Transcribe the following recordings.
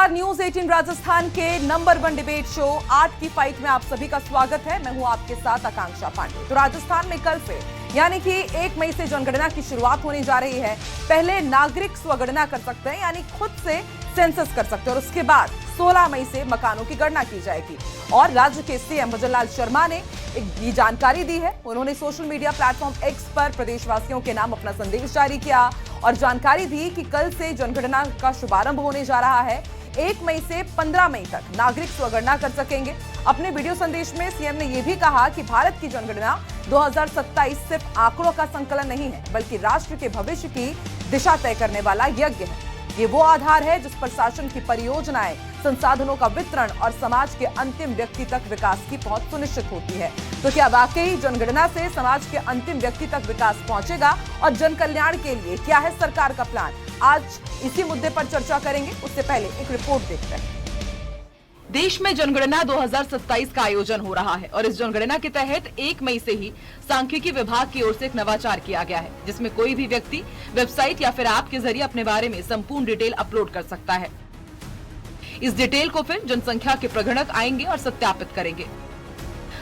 नमस्कार, न्यूज 18 राजस्थान के number 1 debate show आज की फाइट में आप सभी का स्वागत है। मैं हूं आपके साथ आकांक्षा पांडे। तो राजस्थान में कल से यानी कि 1 मई से जनगणना की शुरुआत होने जा रही है। पहले नागरिक स्वगणना कर सकते हैं, यानी खुद से सेंसस कर सकते हैं, और उसके बाद 16 मई से मकानों की गणना की जाएगी। और राज्य के सीएम भजनलाल शर्मा ने ये जानकारी दी है। उन्होंने सोशल मीडिया प्लेटफॉर्म एक्स पर प्रदेशवासियों के नाम अपना संदेश जारी किया और जानकारी दी कि कल से जनगणना का शुभारंभ होने जा रहा है। 1 मई से 15 मई तक नागरिक स्वगणना कर सकेंगे। अपने वीडियो संदेश में सीएम ने यह भी कहा कि भारत की जनगणना 2027 सिर्फ आंकड़ों का संकलन नहीं है, बल्कि राष्ट्र के भविष्य की दिशा तय करने वाला यज्ञ है। ये वो आधार है जिस पर शासन की परियोजनाएं, संसाधनों का वितरण और समाज के अंतिम व्यक्ति तक विकास की पहुंच सुनिश्चित होती है। तो क्या वाकई जनगणना से समाज के अंतिम व्यक्ति तक विकास पहुंचेगा और जन कल्याण के लिए क्या है सरकार का प्लान? आज इसी मुद्दे पर चर्चा करेंगे। उससे पहले एक रिपोर्ट देखते हैं। देश में जनगणना 2027 का आयोजन हो रहा है और इस जनगणना के तहत 1 मई से ही सांख्यिकी विभाग की ओर से एक नवाचार किया गया है, जिसमें कोई भी व्यक्ति वेबसाइट या फिर ऐप के जरिए अपने बारे में संपूर्ण डिटेल अपलोड कर सकता है। इस डिटेल को फिर जनसंख्या के प्रगणक आएंगे और सत्यापित करेंगे।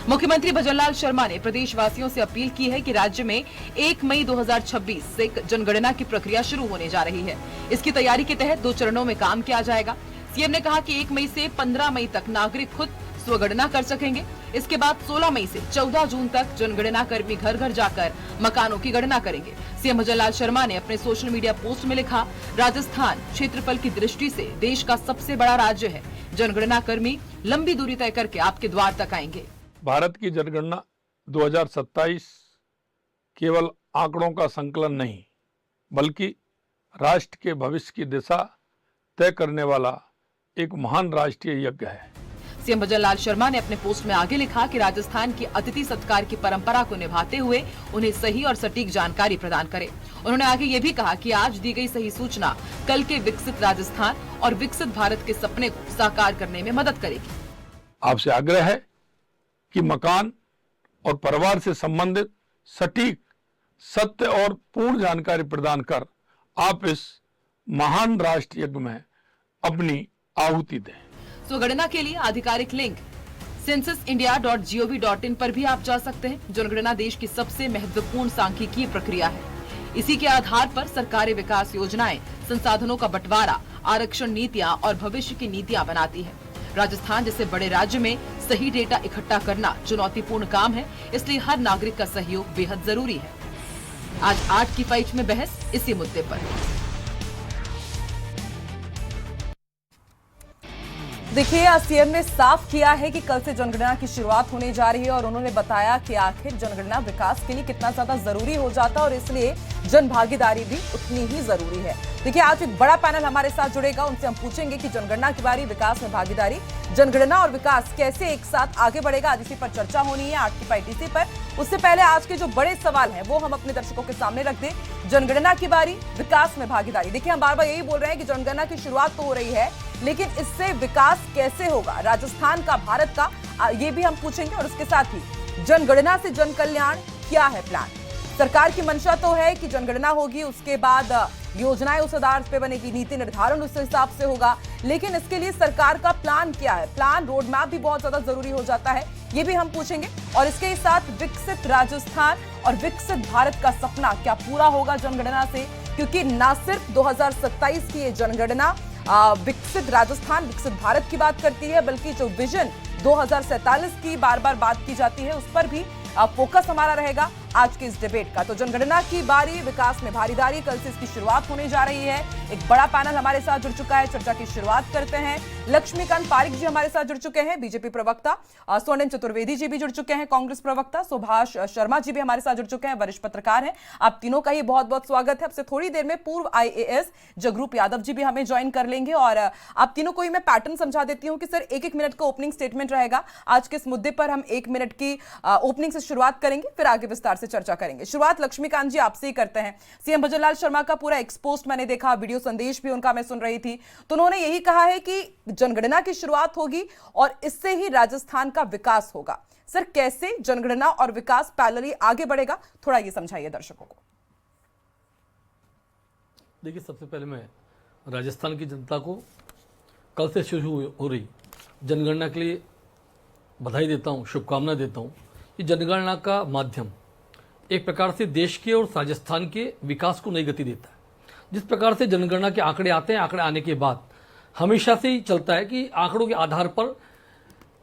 मुख्यमंत्री भजनलाल शर्मा ने प्रदेशवासियों से अपील की है कि राज्य में 1 मई 2026 से जनगणना की प्रक्रिया शुरू होने जा रही है। इसकी तैयारी के तहत 2 चरणों में काम किया जाएगा। सीएम ने कहा कि 1 मई से 15 मई तक नागरिक खुद स्वगणना कर सकेंगे। इसके बाद 16 मई से 14 जून तक जनगणना कर्मी घर घर जाकर मकानों की गणना करेंगे। सीएम भजनलाल शर्मा ने अपने सोशल मीडिया पोस्ट में लिखा, राजस्थान क्षेत्रफल की दृष्टि से देश का सबसे बड़ा राज्य है। जनगणना कर्मी लंबी दूरी तय करके आपके द्वार तक आएंगे। भारत की जनगणना 2027 केवल आंकड़ों का संकलन नहीं, बल्कि राष्ट्र के भविष्य की दिशा तय करने वाला एक महान राष्ट्रीय यज्ञ है। सीएम भजनलाल शर्मा ने अपने पोस्ट में आगे लिखा कि राजस्थान की अतिथि सत्कार की परंपरा को निभाते हुए उन्हें सही और सटीक जानकारी प्रदान करें। उन्होंने आगे ये भी कहा कि आज दी गई सही सूचना कल के विकसित राजस्थान और विकसित भारत के सपने को साकार करने में मदद करेगी। आपसे आग्रह है कि मकान और परिवार से संबंधित सटीक, सत्य और पूर्ण जानकारी प्रदान कर आप इस महान राष्ट्र यज्ञ में अपनी आहुति दें। स्वगणना के लिए आधिकारिक लिंक censusindia.gov.in पर भी आप जा सकते हैं। जनगणना देश की सबसे महत्वपूर्ण सांख्यिकीय प्रक्रिया है। इसी के आधार पर सरकारें विकास योजनाएं, संसाधनों का बंटवारा, आरक्षण नीतियां और भविष्य की नीतियां बनाती है। राजस्थान जैसे बड़े राज्य में सही डेटा इकट्ठा करना चुनौतीपूर्ण काम है, इसलिए हर नागरिक का सहयोग बेहद जरूरी है। आज 8 की फाइट में बहस इसी मुद्दे पर। देखिए, सीएम ने साफ किया है कि कल से जनगणना की शुरुआत होने जा रही है और उन्होंने बताया कि आखिर जनगणना विकास के लिए कितना ज्यादा जरूरी हो जाता है और इसलिए जन भागीदारी भी उतनी ही जरूरी है। देखिए, आज एक बड़ा पैनल हमारे साथ जुड़ेगा। उनसे हम पूछेंगे कि जनगणना की बारी, विकास में भागीदारी, जनगणना और विकास कैसे एक साथ आगे बढ़ेगा। आज इसी पर चर्चा होनी है, 8 की फाइट इसी पर। उससे पहले आज के जो बड़े सवाल हैं वो हम अपने दर्शकों के सामने रख दें। जनगणना की बारी, विकास में भागीदारी। देखिए, हम बार बार यही बोल रहे हैं कि जनगणना की शुरुआत तो हो रही है, लेकिन इससे विकास कैसे होगा, राजस्थान का, भारत का, ये भी हम पूछेंगे। और उसके साथ ही जनगणना से जन कल्याण क्या है प्लान? सरकार की मंशा तो है कि जनगणना होगी, उसके बाद योजनाएं उस आधार पे बनेगी, नीति निर्धारण उस हिसाब से होगा, लेकिन इसके लिए सरकार का प्लान क्या है? प्लान, रोड मैप भी बहुत ज्यादा जरूरी हो जाता है, ये भी हम पूछेंगे। और इसके साथ विकसित राजस्थान और विकसित भारत का सपना क्या पूरा होगा जनगणना से? क्योंकि न सिर्फ 2027 की ये जनगणना विकसित राजस्थान, विकसित भारत की बात करती है, बल्कि जो विजन 2047 की बार बार बात की जाती है, उस पर भी फोकस हमारा रहेगा आज के इस डिबेट का। तो जनगणना की बारी, विकास में भागीदारी, कल से इसकी शुरुआत होने जा रही है। एक बड़ा पैनल हमारे साथ जुड़ चुका है, चर्चा की शुरुआत करते हैं। लक्ष्मीकांत पारिक जी हमारे साथ जुड़ चुके हैं, बीजेपी प्रवक्ता। स्वर्णिम चतुर्वेदी जी भी जुड़ चुके हैं, कांग्रेस प्रवक्ता। सुभाष शर्मा जी भी हमारे साथ जुड़ चुके हैं, वरिष्ठ पत्रकार हैं। आप तीनों का ही बहुत बहुत स्वागत है। अब से थोड़ी देर में पूर्व IAS जगरूप यादव जी भी हमें ज्वाइन कर लेंगे। और आप तीनों को ही मैं पैटर्न समझा देती हूँ कि सर 1-1 मिनट का ओपनिंग स्टेटमेंट रहेगा। आज के इस मुद्दे पर हम 1 मिनट की ओपनिंग से शुरुआत करेंगे, फिर आगे विस्तार से चर्चा करेंगे। शुरुआत लक्ष्मीकांत जी आपसे ही करते हैं। सीएम भजनलाल शर्मा का पूरा एक्सपोस्ट मैंने देखा, वीडियो संदेश भी उनका मैं सुन रही थी, तो उन्होंने यही कहा है कि जनगणना की शुरुआत होगी और इससे ही राजस्थान का विकास होगा। सर, कैसे जनगणना और विकास पैरेलली आगे बढ़ेगा, थोड़ा ये समझाइए दर्शकों को। देखिए, सबसे पहले मैं राजस्थान की जनता को कल से शुरू हो रही जनगणना के लिए बधाई देता हूँ, शुभकामनाएं देता हूँ। ये जनगणना का माध्यम एक प्रकार से देश के और राजस्थान के विकास को नई गति देता है। जिस प्रकार से जनगणना के आंकड़े आते हैं, आंकड़े आने के बाद हमेशा से ही चलता है कि आंकड़ों के आधार पर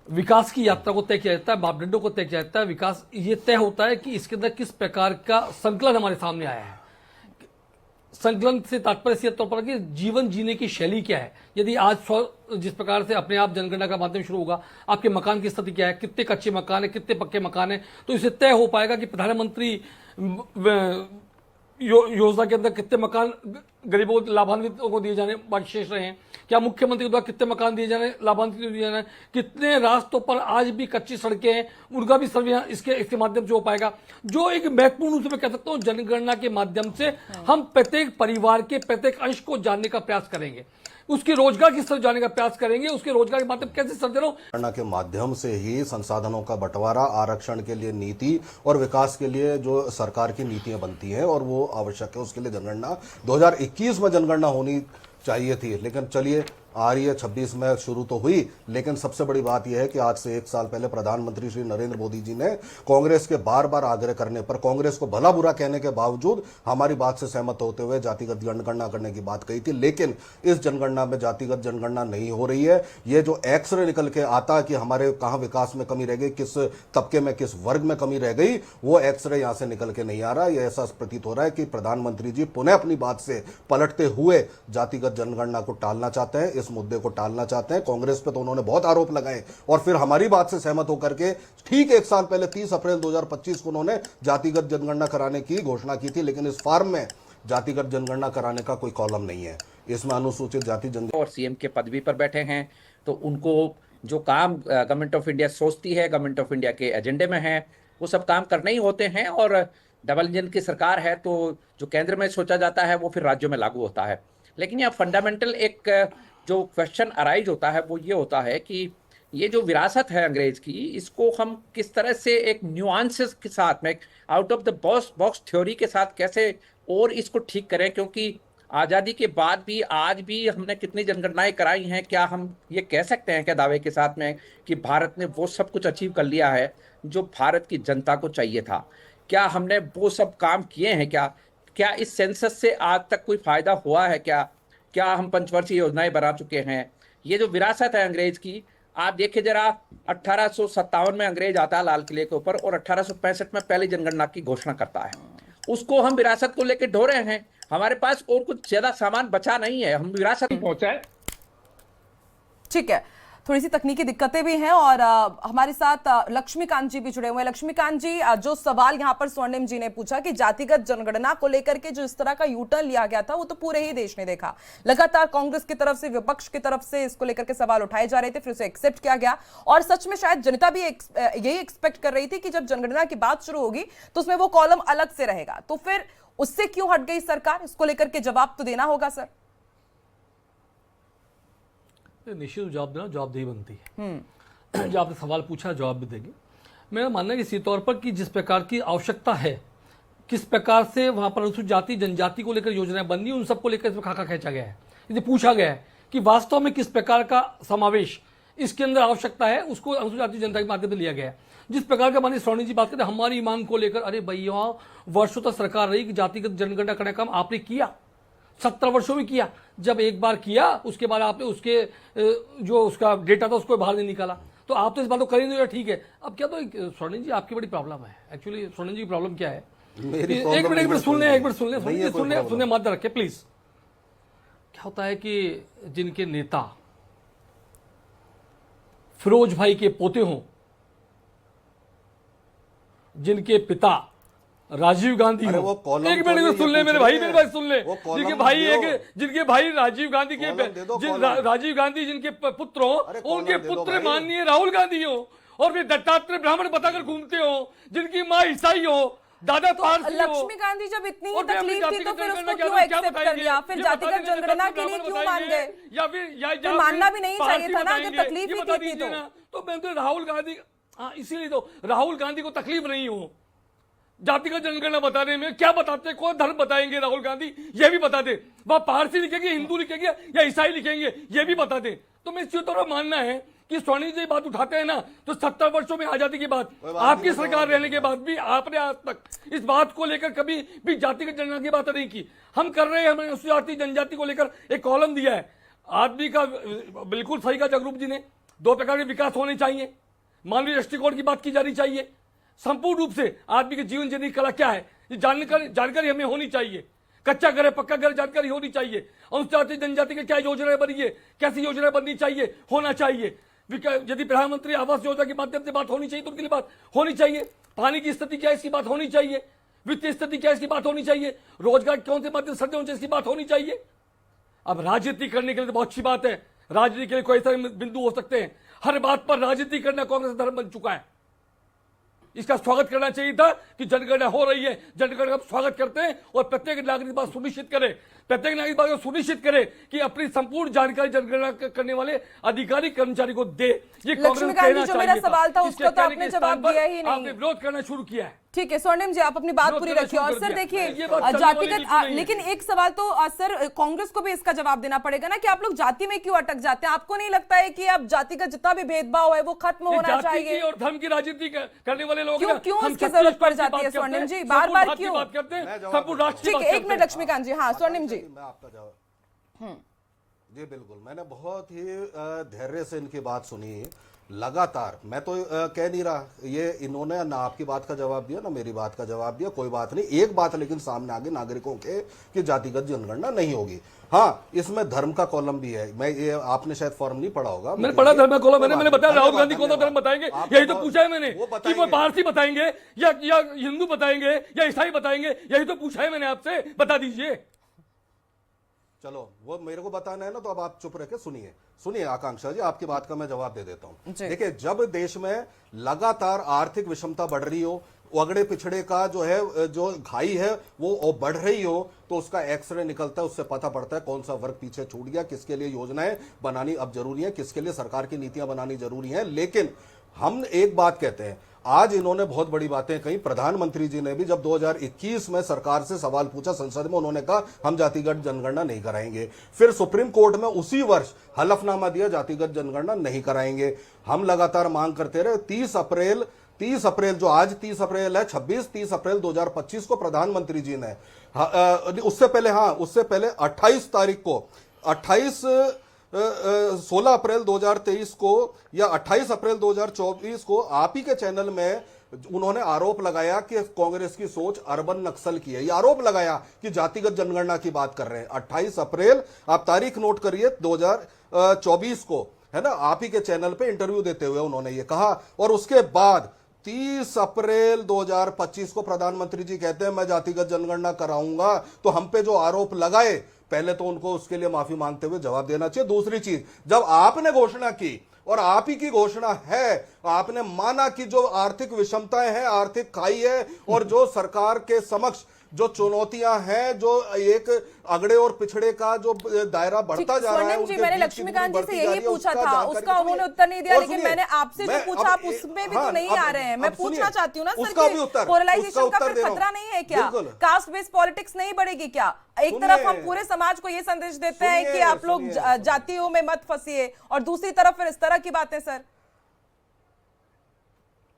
विकास की यात्रा को तय किया जाता है, मापदंडों को तय किया जाता है। विकास ये तय होता है कि इसके अंदर किस प्रकार का संकलन हमारे सामने आया है। संकलन से तात्पर्य इस तौर पर कि जीवन जीने की शैली क्या है। यदि आज जिस प्रकार से अपने आप जनगणना का माध्यम शुरू होगा, आपके मकान की स्थिति क्या है, कितने कच्चे मकान है, कितने पक्के मकान है, तो इससे तय हो पाएगा कि प्रधानमंत्री योजना के अंदर कितने मकान गरीबों लाभान्वितों को दिए जाने बाकी शेष रहे हैं, क्या मुख्यमंत्री द्वारा कितने मकान दिए जाने लाभान्वित दिए जाने, कितने रास्तों पर आज भी कच्ची सड़कें हैं, उनका भी सर्वे इसके माध्यम से हो पाएगा। जो एक महत्वपूर्ण रूप से मैं कह सकता हूँ, जनगणना के माध्यम से हम प्रत्येक परिवार के प्रत्येक अंश को जानने का प्रयास करेंगे, उसके रोजगार की स्तर जानने का प्रयास करेंगे, उसके रोजगार के माध्यम कैसे सर्जन हो। जनगणना के माध्यम से ही संसाधनों का बंटवारा, आरक्षण के लिए नीति और विकास के लिए जो सरकार की नीतियां बनती हैं, और वो आवश्यक है। उसके लिए जनगणना 2021 में जनगणना होनी चाहिए थी, लेकिन चलिए आ रही है 26 में शुरू तो हुई। लेकिन सबसे बड़ी बात यह है कि आज से 1 साल पहले प्रधानमंत्री श्री नरेंद्र मोदी जी ने कांग्रेस के बार बार आग्रह करने पर, कांग्रेस को भला बुरा कहने के बावजूद हमारी बात से सहमत होते हुए जातिगत जनगणना करने की बात कही थी। लेकिन इस जनगणना में जातिगत जनगणना नहीं हो रही है। ये जो एक्सरे निकल के आता कि हमारे कहां विकास में कमी रह गई, किस तबके में, किस वर्ग में कमी रह गई, वो एक्सरे यहां से निकल के नहीं आ रहा। यह ऐसा प्रतीत हो रहा है कि प्रधानमंत्री जी पुनः अपनी बात से पलटते हुए जातिगत जनगणना को टालना चाहते हैं, इस मुद्दे को टालना चाहते हैं। कांग्रेस पे तो उन्होंने बहुत आरोप लगाए और फिर हमारी बात से सहमत होकर के ठीक 1 साल पहले 30 अप्रैल 2025 को उन्होंने जातिगत जनगणना कराने की घोषणा की थी। लेकिन इस फॉर्म में जातिगत जनगणना कराने का कोई कॉलम नहीं है। इसमें अनुसूचित जाति जनजाति और सीएम के पदवी पर बैठे हैं, तो उनको जो काम गवर्नमेंट ऑफ इंडिया सोचती है, गवर्नमेंट ऑफ इंडिया के एजेंडे में है, वो सब काम करने ही होते हैं। और डबल इंजन की सरकार है, तो जो केंद्र में सोचा जाता है वो फिर राज्यों में लागू होता है। लेकिन यहाँ फंडामेंटल एक जो क्वेश्चन अराइज होता है वो ये होता है कि ये जो विरासत है अंग्रेज की, इसको हम किस तरह से एक न्यूआंसेस के साथ में, out of the box theory के साथ कैसे और इसको ठीक करें। क्योंकि आज़ादी के बाद भी आज भी हमने कितनी जनगणनाएं कराई हैं, क्या हम ये कह सकते हैं क्या दावे के साथ में कि भारत ने वो सब कुछ अचीव कर लिया है जो भारत की जनता को चाहिए था? क्या हमने वो सब काम किए हैं? क्या इस सेंसस से आज तक कोई फायदा हुआ है? क्या हम पंचवर्षीय योजनाएं बना चुके हैं? ये जो विरासत है अंग्रेज की, आप देखिए जरा, 1857 में अंग्रेज आता है लाल किले के ऊपर और 1865 में पहली जनगणना की घोषणा करता है। उसको हम विरासत को लेकर ढो रहे हैं। हमारे पास और कुछ ज्यादा सामान बचा नहीं है, हम विरासत पहुंचा है। ठीक है, थोड़ी सी तकनीकी दिक्कतें भी हैं और हमारे साथ लक्ष्मीकांत जी भी जुड़े हुए हैं। लक्ष्मीकांत जी, जो सवाल यहाँ पर स्वर्णिम जी ने पूछा कि जातिगत जनगणना को लेकर के जो इस तरह का यूटर्न लिया गया था, वो तो पूरे ही देश ने देखा। लगातार कांग्रेस की तरफ से, विपक्ष की तरफ से इसको लेकर के सवाल उठाए जा रहे थे, फिर उसे एक्सेप्ट किया गया। और सच में शायद जनता भी यही एक्सपेक्ट कर रही थी कि जब जनगणना की बात शुरू होगी तो उसमें वो कॉलम अलग से रहेगा। तो फिर उससे क्यों हट गई सरकार? इसको लेकर के जवाब तो देना होगा सर। निश्चित जवाब देना, जवाबदेही बनती है। जो आपने सवाल पूछा, जवाब भी देंगे। मेरा मानना है इसी तौर पर कि जिस प्रकार की आवश्यकता है, किस प्रकार से वहां पर अनुसूचित जाति जनजाति को लेकर योजनाएं बननी, उन सबको लेकर इसमें खाका खींचा गया है। यदि पूछा गया है कि वास्तव में किस प्रकार का समावेश इसके अंदर आवश्यकता है, उसको अनुसूचित जाति जनता के माध्यम से लिया गया है। जिस प्रकार का माननीय स्वर्णिम जी बात करते हैं हमारी मांग को लेकर, अरे भैया, वर्षों तक सरकार रही कि जातिगत जनगणना करने का काम आपने किया, 17 वर्षों में किया। जब एक बार किया, उसके बाद आपने उसके जो उसका डेटा था उसको बाहर नहीं निकाला, तो आप तो इस बात को कर ही नहीं। ठीक है, अब क्या, तो स्वर्णिम जी आपकी बड़ी प्रॉब्लम है। एक्चुअली स्वर्णिम जी की प्रॉब्लम क्या है, एक मिनट सुनने मत रखे प्लीज। क्या होता है कि जिनके नेता फिरोज भाई के पोते हों, जिनके पिता राजीव गांधी हो, एक मिनट सुन ले मेरे भाई सुन ले, जिनके भाई राजीव गांधी के राजीव गांधी जिनके पुत्र हो, उनके पुत्र माननीय राहुल गांधी हो, और वे दत्तात्रेय ब्राह्मण बताकर घूमते हो, जिनकी माँ ईसाई हो, दादा पारसी हो। लक्ष्मी गांधी जब इतनी ही तकलीफ थी तो फिर उसको क्यों एक्सेप्ट कर लिया? फिर जातिगत जनगणना के लिए क्यों मान गए? या फिर मानना भी नहीं चाहिए था ना, अगर तकलीफ ही थी तो मैं तो राहुल गांधी, हाँ इसीलिए तो राहुल गांधी को तकलीफ नहीं हो जातिगत जनगणना बताने में। क्या बताते, कौन धर्म बताएंगे राहुल गांधी, ये भी बता दे। वह पारसी लिखेंगे, हिंदू लिखेंगे या ईसाई लिखेंगे, ये भी बता दे। तो मैं इसी तरह मानना है कि स्वर्णिम जी बात उठाते हैं ना, तो 70 वर्षों में आजादी के बाद आपकी सरकार रहने के बाद भी आपने आज तक इस बात को लेकर कभी भी जातिगत जनगणना की बात नहीं की। हम कर रहे हैं, हमने अनुसूचित जाति जनजाति को लेकर एक कॉलम दिया है। आदमी का बिल्कुल सही कहा जगरूप जी ने, 2 प्रकार के विकास होने चाहिए। मानवीय दृष्टिकोण की बात की जानी चाहिए, संपूर्ण रूप से आदमी के जीवन जीने की कला क्या है ये जानकारी हमें होनी चाहिए। कच्चा घर है पक्का घर जानकारी होनी चाहिए। अनुसूचित जाति जनजाति की क्या योजनाएं बनी है, कैसी योजनाएं बननी चाहिए, होना चाहिए। यदि प्रधानमंत्री आवास योजना के माध्यम से बात होनी चाहिए तो उनके लिए बात होनी चाहिए। पानी की स्थिति क्या है इसकी बात होनी चाहिए। वित्तीय स्थिति क्या है इसकी बात होनी चाहिए। रोजगार कौन से माध्यम से होने चाहिए इसकी बात होनी चाहिए। अब राजनीति करने के लिए तो बहुत अच्छी बात है, राजनीति के लिए कोई ऐसा बिंदु हो सकते हैं। हर बात पर राजनीति करना कांग्रेस धर्म बन चुका है। इसका स्वागत करना चाहिए था कि जनगणना हो रही है, जनगणना का स्वागत करते हैं और प्रत्येक नागरिक बात सुनिश्चित करे, प्रत्येक नागरिक बात सुनिश्चित करे कि अपनी संपूर्ण जानकारी जनगणना करने वाले अधिकारी कर्मचारी को दे। ये लक्ष्मीकांत जी, जो मेरा सवाल था उसका तो आपने जवाब दिया ही नहीं। आपने विरोध करना शुरू किया है। ठीक है स्वर्णिम जी, आप अपनी बात पूरी रखिए। और सर देखिए जातिगत, लेकिन एक सवाल तो सर कांग्रेस को भी इसका जवाब देना पड़ेगा ना कि आप लोग जाति में क्यों अटक जाते हैं। आपको नहीं लगता है कि अब जाति का जितना भी भेदभाव है वो खत्म होना चाहिए और धर्म की राजनीति करने वाले लोग क्यों इसकी जरूरत पड़ जाती है स्वर्णिम जी, बार बार क्यों बात करते हैं संपूर्ण राष्ट्र। ठीक है, 1 मिनट लक्ष्मीकांत जी। हाँ स्वर्णिम जी, मैं आपका जवाब जी बिल्कुल, मैंने बहुत ही धैर्य से इनकी बात सुनी लगातार। मैं तो कह नहीं रहा, ये इन्होंने ना आपकी बात का जवाब दिया ना मेरी बात का जवाब दिया, कोई बात नहीं। एक बात लेकिन सामने आगे नागरिकों के कि जातिगत जनगणना नहीं होगी। हाँ, इसमें धर्म का कॉलम भी है। मैं ये आपने शायद फॉर्म नहीं पढ़ा होगा, मैंने पढ़ा धर्म का कॉलम। मैंने बताया राहुल गांधी कौन सा धर्म बताएंगे, यही तो पूछा है मैंने कि वो पारसी बताएंगे या हिंदू बताएंगे या ईसाई बताएंगे, यही तो पूछा है मैंने आपसे, बता दीजिए। चलो वो मेरे को बताना है ना, तो अब आप चुप रह के सुनिए आकांक्षा जी, आपकी बात का मैं जवाब दे देता हूं। देखिए, जब देश में लगातार आर्थिक विषमता बढ़ रही हो, अगड़े पिछड़े का जो है जो घाई है वो बढ़ रही हो, तो उसका एक्सरे निकलता है, उससे पता पड़ता है कौन सा वर्ग पीछे छूट गया, किसके लिए योजनाएं बनानी अब जरूरी है, किसके लिए सरकार की नीतियां बनानी जरूरी है। लेकिन हम एक बात कहते हैं, आज इन्होंने बहुत बड़ी बातें कही। प्रधानमंत्री जी ने भी जब 2021 में सरकार से सवाल पूछा संसद में, उन्होंने कहा हम जातिगत जनगणना नहीं कराएंगे। फिर सुप्रीम कोर्ट में उसी वर्ष हलफनामा दिया, जातिगत जनगणना नहीं कराएंगे। हम लगातार मांग करते रहे। 30 अप्रैल जो आज 30 अप्रैल है, 30 अप्रैल 2025 को प्रधानमंत्री जी ने उससे पहले 28 तारीख को 16 अप्रैल 2023 को या 28 अप्रैल 2024 को आप ही के चैनल में उन्होंने आरोप लगाया कि कांग्रेस की सोच अर्बन नक्सल की है। ये आरोप लगाया कि जातिगत जनगणना की बात कर रहे हैं। 28 अप्रैल, आप तारीख नोट करिए, 2024 को, है ना, आप ही के चैनल पे इंटरव्यू देते हुए उन्होंने ये कहा। और उसके बाद 30 अप्रैल 2025 को प्रधानमंत्री जी कहते हैं मैं जातिगत जनगणना कराऊंगा। तो हम पे जो आरोप लगाए, पहले तो उनको उसके लिए माफी मांगते हुए जवाब देना चाहिए। दूसरी चीज, जब आपने घोषणा की और आप ही की घोषणा है, आपने माना कि जो आर्थिक विषमताएं हैं, आर्थिक खाई है और जो सरकार के समक्ष जो चुनौतियां हैं, जो एक अगड़े और पिछड़े का जो दायरा बढ़ता जा रहा है, जी मैंने लक्ष्मीकांत जी से यही पूछा था, उसका उन्होंने उत्तर नहीं दिया। लेकिन मैंने आपसे जो पूछा आप उसमें भी तो नहीं आ रहे हैं। मैं पूछना चाहती हूँ ना सर, पोलराइजेशन का फिर खतरा नहीं है क्या? कास्ट बेस्ड पॉलिटिक्स नहीं बढ़ेगी क्या? एक तरफ हम पूरे समाज को ये संदेश देते हैं कि आप लोग जातियों में मत फंसिए, और दूसरी तरफ फिर इस तरह की बातें। सर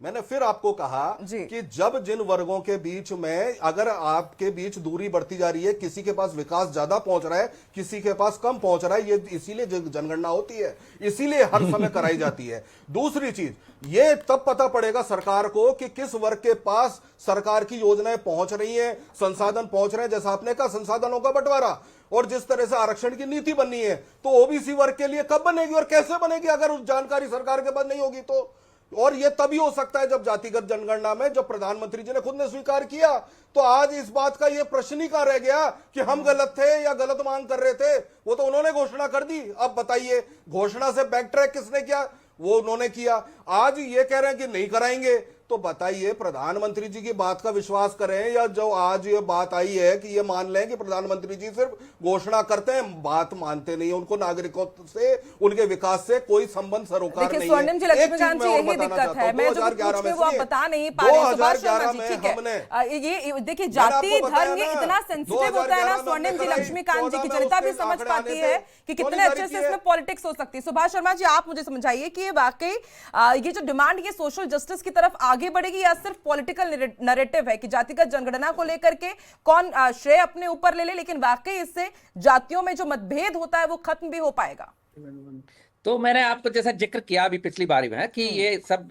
मैंने फिर आपको कहा कि जब जिन वर्गों के बीच में अगर आपके बीच दूरी बढ़ती जा रही है, किसी के पास विकास ज्यादा पहुंच रहा है, किसी के पास कम पहुंच रहा है, ये इसीलिए जनगणना होती है, इसीलिए हर समय कराई जाती है। दूसरी चीज, ये तब पता पड़ेगा सरकार को कि किस वर्ग के पास सरकार की योजनाएं पहुंच रही हैं, संसाधन पहुंच रहे हैं। जैसा आपने कहा, संसाधनों का बंटवारा और जिस तरह से आरक्षण की नीति बननी है, तो ओबीसी वर्ग के लिए कब बनेगी और कैसे बनेगी अगर उस जानकारी सरकार के पास नहीं होगी तो। और यह तभी हो सकता है जब जातिगत जनगणना में, जब प्रधानमंत्री जी ने खुद ने स्वीकार किया, तो आज इस बात का यह प्रश्न ही कहां रह गया कि हम गलत थे या गलत मांग कर रहे थे। वो तो उन्होंने घोषणा कर दी। अब बताइए, घोषणा से बैक ट्रैक किसने किया? वो उन्होंने किया। आज ये कह रहे हैं कि नहीं कराएंगे, तो बताइए, प्रधानमंत्री जी की बात का विश्वास करें या जो आज ये बात आई है कि ये मान लें कि प्रधानमंत्री जी सिर्फ घोषणा करते हैं, बात मानते नहीं, उनको नागरिकों से, उनके विकास से कोई संबंध सरोकार नहीं है। स्वर्णिम जी, लक्ष्मीकांत जी, यही दिक्कत है, मैं जो कुछ पूछ रही हूं वो आप बता नहीं पा रहे। सुभाष शर्मा जी, ठीक है, ये देखिए जाति धर्म ये इतना सेंसिटिव होता है ना स्वर्णिम जी, लक्ष्मीकांत जी की जनता भी समझ पाती है कि कितने अच्छे से इसमें पॉलिटिक्स हो सकती है। सुभाष शर्मा जी, आप मुझे समझाइए कि ये वाकई ये जो डिमांड ये सोशल जस्टिस की तरफ आगे बढ़ेगी या सिर्फ पॉलिटिकल नैरेटिव है कि जातिगत जनगणना को लेकर के कौन श्रेय अपने ऊपर ले ले, लेकिन वाकई इससे जातियों में जो मतभेद होता है वो खत्म भी हो पाएगा? तो मैंने आपको जैसा जिक्र किया अभी पिछली बारी में कि ये सब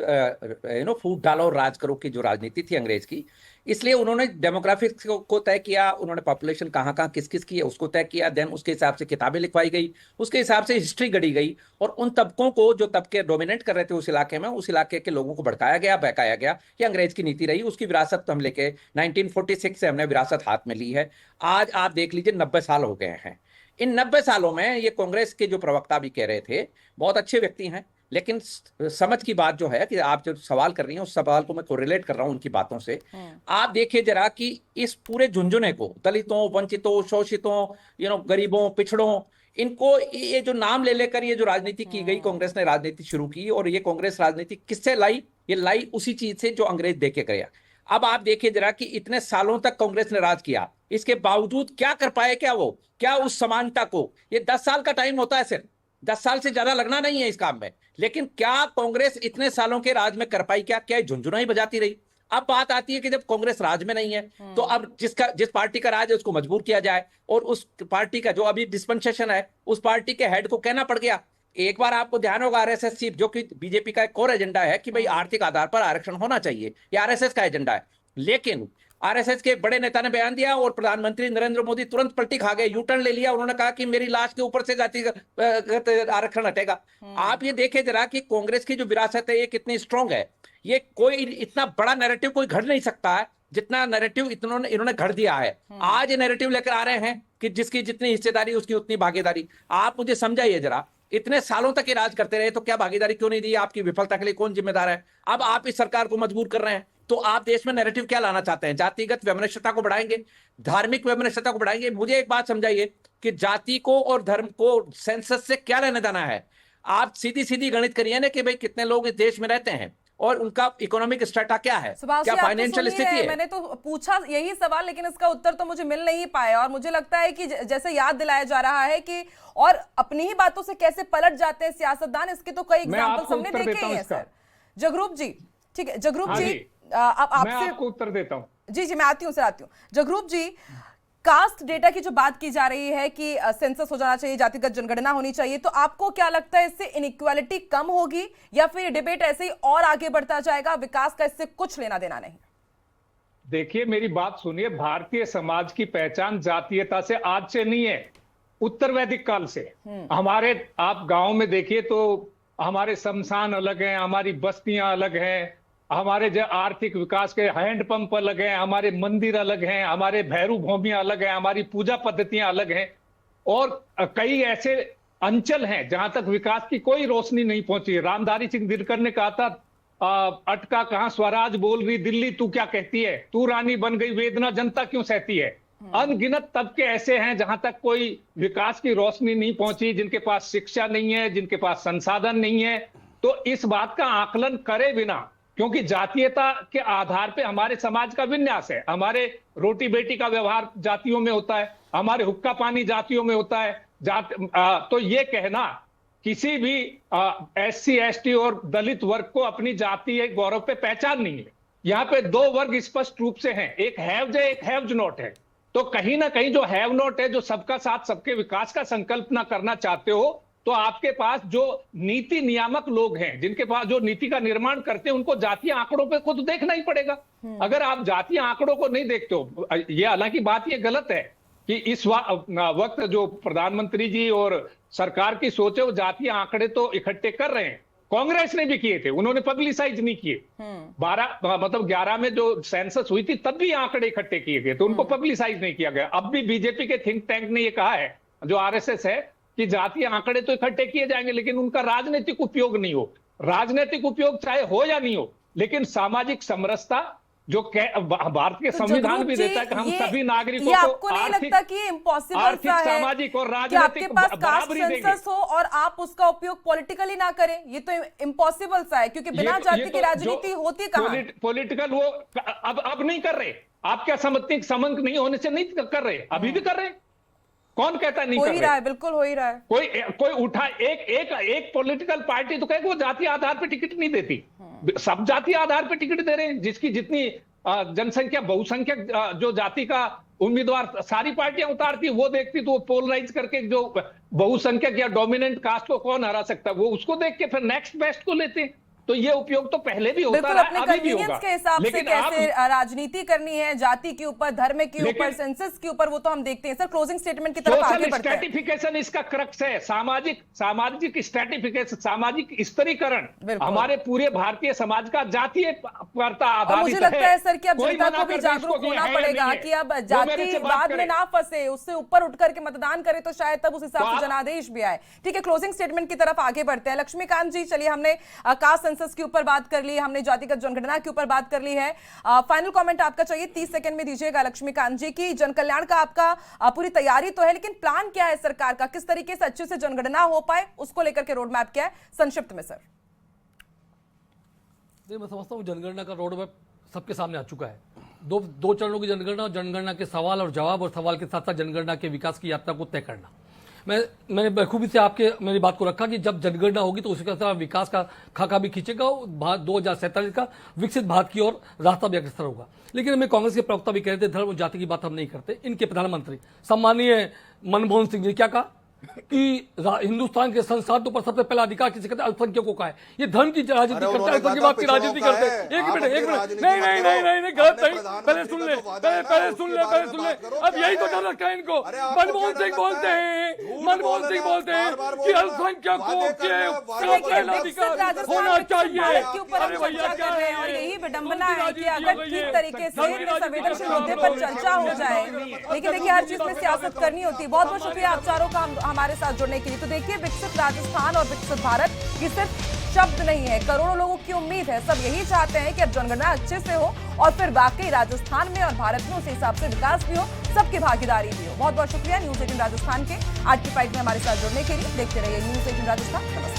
फूट डालो और राज करो की जो राजनीति थी अंग्रेज की, इसलिए उन्होंने डेमोग्राफिक्स को तय किया, उन्होंने पॉपुलेशन कहाँ कहाँ किस किस की है उसको तय किया, देन उसके हिसाब से किताबें लिखवाई गई, उसके हिसाब से हिस्ट्री गढ़ी गई और उन तबकों को जो तबके डोमिनेट कर रहे थे उस इलाके में, उस इलाके के लोगों को भड़काया गया, बहकाया गया। ये अंग्रेज की नीति रही, उसकी विरासत हम लेके 1946 से हमने विरासत हाथ में ली है। आज आप देख लीजिए 90 साल हो गए हैं। इन 90 सालों में ये कांग्रेस के जो प्रवक्ता भी कह रहे थे, बहुत अच्छे व्यक्ति हैं, लेकिन समझ की बात जो है कि आप जो सवाल कर रही हैं उस सवाल को मैं कोरिलेट कर रहा हूं उनकी बातों से। आप देखिए जरा कि इस पूरे झुंझुने को, दलितों, वंचितों, शोषितों, गरीबों, पिछड़ों, इनको ये जो नाम ले लेकर ये जो राजनीति की गई, कांग्रेस ने राजनीति शुरू की। और ये कांग्रेस राजनीति किससे लाई? ये लाई उसी चीज से जो अंग्रेज देके गया। अब आप देखिए जरा कि इतने सालों तक कांग्रेस ने राज किया, इसके बावजूद क्या कर पाए? क्या उस समानता को, ये 10 साल का टाइम होता है, सिर्फ 10 साल से ज्यादा लगना नहीं है इस काम में, लेकिन क्या कांग्रेस इतने सालों के राज में कर पाई? क्या झुंझुना ही बजाती रही? अब बात आती है कि जब कांग्रेस राज में नहीं है तो अब जिस पार्टी का राज है उसको मजबूर किया जाए, और उस पार्टी का जो अभी डिस्पेंसेशन है उस पार्टी के हेड को कहना पड़ गया। एक बार आपको ध्यान होगा, आरएसएस चीफ, जो कि बीजेपी का एक कोर एजेंडा है कि भाई आर्थिक आधार पर आरक्षण होना चाहिए, ये आरएसएस का एजेंडा है, लेकिन आरएसएस के बड़े नेता ने बयान दिया और प्रधानमंत्री नरेंद्र मोदी तुरंत पलटी खा गए, यू टर्न ले लिया। उन्होंने कहा कि मेरी लाश के ऊपर से जातिगत आरक्षण हटेगा। आप ये देखें जरा कि कांग्रेस की जो विरासत है ये कितनी स्ट्रांग है। ये कोई इतना बड़ा नैरेटिव कोई घड़ नहीं सकता है जितना नैरेटिव इन्होंने घड़ दिया है। आज ये नैरेटिव लेकर आ रहे हैं कि जिसकी जितनी हिस्सेदारी उसकी उतनी भागीदारी। आप मुझे समझाइए जरा, इतने सालों तक ये राज करते रहे तो क्या भागीदारी क्यों नहीं दी? आपकी विफलता के लिए कौन जिम्मेदार है? अब आप इस सरकार को मजबूर कर रहे हैं, तो आप देश में नैरेटिव क्या लाना चाहते हैं? जातिगत वैमनस्यता को बढ़ाएंगे, धार्मिक वैमनस्यता को बढ़ाएंगे? मुझे एक बात समझाइए कि जाति को और धर्म को सेंसस से क्या लेने देना है? आप सीधी सीधी गणित करिए ना कि भाई कितने लोग इस देश में रहते हैं और उनका इकोनॉमिक स्टेटस क्या है, क्या फाइनेंशियल स्थिति है। मैंने तो पूछा यही सवाल, लेकिन इसका उत्तर तो मुझे मिल नहीं पाया, और मुझे लगता है कि जैसे याद दिलाया जा रहा है कि और अपनी ही बातों से कैसे पलट जाते हैं सियासतदान, इसके तो कई एग्जांपल्स हमने देखे हैं सर। जगरूप जी, ठीक है, जगरूप जी, अब आपसे आपको उत्तर देता हूं। जी, मैं आती हूं सर, आती हूं। जगरूप जी, कास्ट डेटा की जो बात की जा रही है कि सेंसस हो जाना चाहिए, जातिगत जनगणना होनी चाहिए, तो आपको क्या लगता है इससे इनइक्वालिटी कम होगी या फिर डिबेट ऐसे ही और आगे बढ़ता जाएगा? विकास का इससे कुछ लेना देना नहीं। देखिए मेरी बात सुनिए, भारतीय समाज की पहचान जातीयता से आज से नहीं है, उत्तर वैदिक काल से। हमारे आप गांव में देखिए तो हमारे शमशान अलग हैं, हमारी बस्तियां अलग हैं, हमारे जो आर्थिक विकास के हैंडपंप अलग हैं, हमारे मंदिर अलग हैं, हमारे भैरू भूमियां अलग हैं, हमारी पूजा पद्धतियां अलग हैं, और कई ऐसे अंचल हैं जहां तक विकास की कोई रोशनी नहीं पहुंची। रामधारी सिंह दिनकर ने कहा था, अटका कहां स्वराज बोल रही दिल्ली तू क्या कहती है, तू रानी बन गई वेदना जनता क्यों सहती है। अनगिनत तबके ऐसे हैं जहां तक कोई विकास की रोशनी नहीं पहुंची, जिनके पास शिक्षा नहीं है, जिनके पास संसाधन नहीं है। तो इस बात का आकलन करे बिना, क्योंकि जातीयता के आधार पे हमारे समाज का विन्यास है, हमारे रोटी बेटी का व्यवहार जातियों में होता है, हमारे हुक्का पानी जातियों में होता है। तो ये कहना किसी भी SC ST और दलित वर्ग को अपनी जातीय गौरव पे पहचान नहीं है। यहाँ पे दो वर्ग स्पष्ट रूप से हैं, एक हैव्ड है, एक हैव्ड नॉट है। तो कहीं ना कहीं जो हैव नॉट है, जो सबका साथ सबके विकास का संकल्प ना करना चाहते हो, तो आपके पास जो नीति नियामक लोग हैं, जिनके पास जो नीति का निर्माण करते हैं, उनको जातीय आंकड़ों पे खुद देखना ही पड़ेगा। अगर आप जातीय आंकड़ों को नहीं देखते हो, ये हालांकि बात ये गलत है कि इस वक्त जो प्रधानमंत्री जी और सरकार की सोच है वो जातीय आंकड़े तो इकट्ठे कर रहे हैं, कांग्रेस ने भी किए थे, उन्होंने पब्लिसाइज नहीं किए। 11 में जो सेंसस हुई थी तब भी आंकड़े इकट्ठे किए गए, तो उनको पब्लिसाइज नहीं किया गया। अब भी बीजेपी के थिंक टैंक ने ये कहा है, जो RSS है, कि जातीय आंकड़े तो इकट्ठे किए जाएंगे लेकिन उनका राजनीतिक उपयोग नहीं हो। राजनीतिक उपयोग चाहे हो या नहीं हो, लेकिन सामाजिक समरसता जो भारत के तो संविधान जगरूप भी जी, देता है कि हम सभी नागरिकों ये को आपको नहीं लगता कि ये इम्पॉसिबल आर्थिक, सा है सामाजिक और कि आपके राजनीतिक पास कास्ट बराबरी देंगे? सेंसस हो और आप उसका उपयोग पॉलिटिकली ना करें? ये तो इम्पॉसिबल सा है, क्योंकि बिना जाति की राजनीति होती कहाँ? पॉलिटिकल वो अब नहीं कर रहे। आप क्या समझते हैं समंक नहीं होने से नहीं कर रहे? अभी भी कर रहे। कौन कहता है नहीं हो कर ही रहे? रहा है, बिल्कुल हो ही रहा है। कोई उठा एक पॉलिटिकल पार्टी तो कहे वो जाति आधार पे टिकट नहीं देती। सब जाति आधार पे टिकट दे रहे हैं। जिसकी जितनी जनसंख्या बहुसंख्यक जो जाति का उम्मीदवार सारी पार्टियां उतारती, वो देखती तो वो पोलराइज करके जो बहुसंख्यक या डोमिनेंट कास्ट को कौन हरा सकता है, वो उसको देख के फिर नेक्स्ट बेस्ट को लेते हैं। तो ये उपयोग तो पहले भी होता बिल्कुल रहा, अपने अभी भी होगा। कन्वीनियंस के हिसाब से लेकिन कैसे राजनीति करनी है, जाति के ऊपर, धर्म के ऊपर, लेकिन सेंसस के ऊपर, वो तो हम देखते हैं। सर, क्लोजिंग स्टेटमेंट की तरफ आगे सोशल बढ़ते हैं। स्ट्रेटिफिकेशन इसका क्रक्स है। सामाजिक स्ट्रेटिफिकेशन, सामाजिक स्तरीकरण बिल्कुल। हमारे पूरे भारतीय समाज का जातीय वार्ता और आधारित मुझे लगता है सर कि अब कोई जनता मना को भी कर दे इसको जागरूक कि होना है या पड़ेगा नहीं है। कि अब वो मेरे से बात जातिवाद में करे। ना फंसे, उससे ऊपर उठ करके मतदान करे, तो शायद तब उस हिसाब तो से आप- जनादेश भी आए। ठीक है, क्लोजिंग स्टेटमेंट की तरफ आगे बढ़ते हैं। लक्ष्मीकांत जी, चलिए, हमने कास्ट सेंसस के ऊपर बात कर ली, हमने जातिगत जनगणना के ऊपर बात कर ली है। फाइनल कमेंट आपका चाहिए, 30 सेकंड में दीजिएगा लक्ष्मीकांत जी की। जनकल्याण का आपका पूरी तैयारी तो है, लेकिन प्लान क्या है सरकार का? किस तरीके से अच्छे से जनगणना हो पाए, उसको लेकर के रोड मैप क्या है, संक्षिप्त में सर? मैं समझता हूँ जनगणना का रोड मैप सबके सामने आ चुका है। दो चरणों की जनगणना और जनगणना के सवाल और जवाब, और सवाल के साथ साथ जनगणना के विकास की यात्रा को तय करना। मैंने बखूबी से मेरी बात को रखा कि जब जनगणना होगी तो उसके साथ विकास का खाका भी खींचेगा, 2047 का विकसित भारत की ओर रास्ता भी अग्रसर होगा। लेकिन हमें कांग्रेस के प्रवक्ता भी कह रहे थे धर्म और जाति की बात हम नहीं करते। इनके प्रधानमंत्री सम्मानीय मनमोहन सिंह ने क्या कहा कि हिंदुस्तान के संसाधनों पर सबसे पहला अधिकार किसे कहते हैं? अल्पसंख्यकों का है। ये धर्म की राजनीति करते हैं, अल्पसंख्यकवाद की राजनीति करते हैं। एक मिनट नहीं, गलत नहीं, पहले सुन ले। अब यही तो डर रखा है इनको। मनमोहन सिंह बोलते हैं कि अल्पसंख्यकों के पहला अधिकार होना चाहिए। के ऊपर हम चर्चा कर रहे हैं और यही विडंबना है कि अगर ठीक तरीके से इतने संवेदनशील मुद्दे पर चर्चा हो जाए, लेकिन देखिए हर चीज में सियासत करनी होती है। बहुत बहुत शुक्रिया आप चारों का हमारे साथ जुड़ने के लिए। तो देखिए, विकसित राजस्थान और विकसित भारत ये सिर्फ शब्द नहीं है, करोड़ों लोगों की उम्मीद है। सब यही चाहते हैं कि अब जनगणना अच्छे से हो और फिर वाकई राजस्थान में और भारत में उस हिसाब से विकास भी हो, सबकी भागीदारी भी हो। बहुत बहुत शुक्रिया न्यूज़ 18 राजस्थान के आज की फाइट में हमारे साथ जुड़ने के लिए। देखते रहिए न्यूज़ 18 राजस्थान।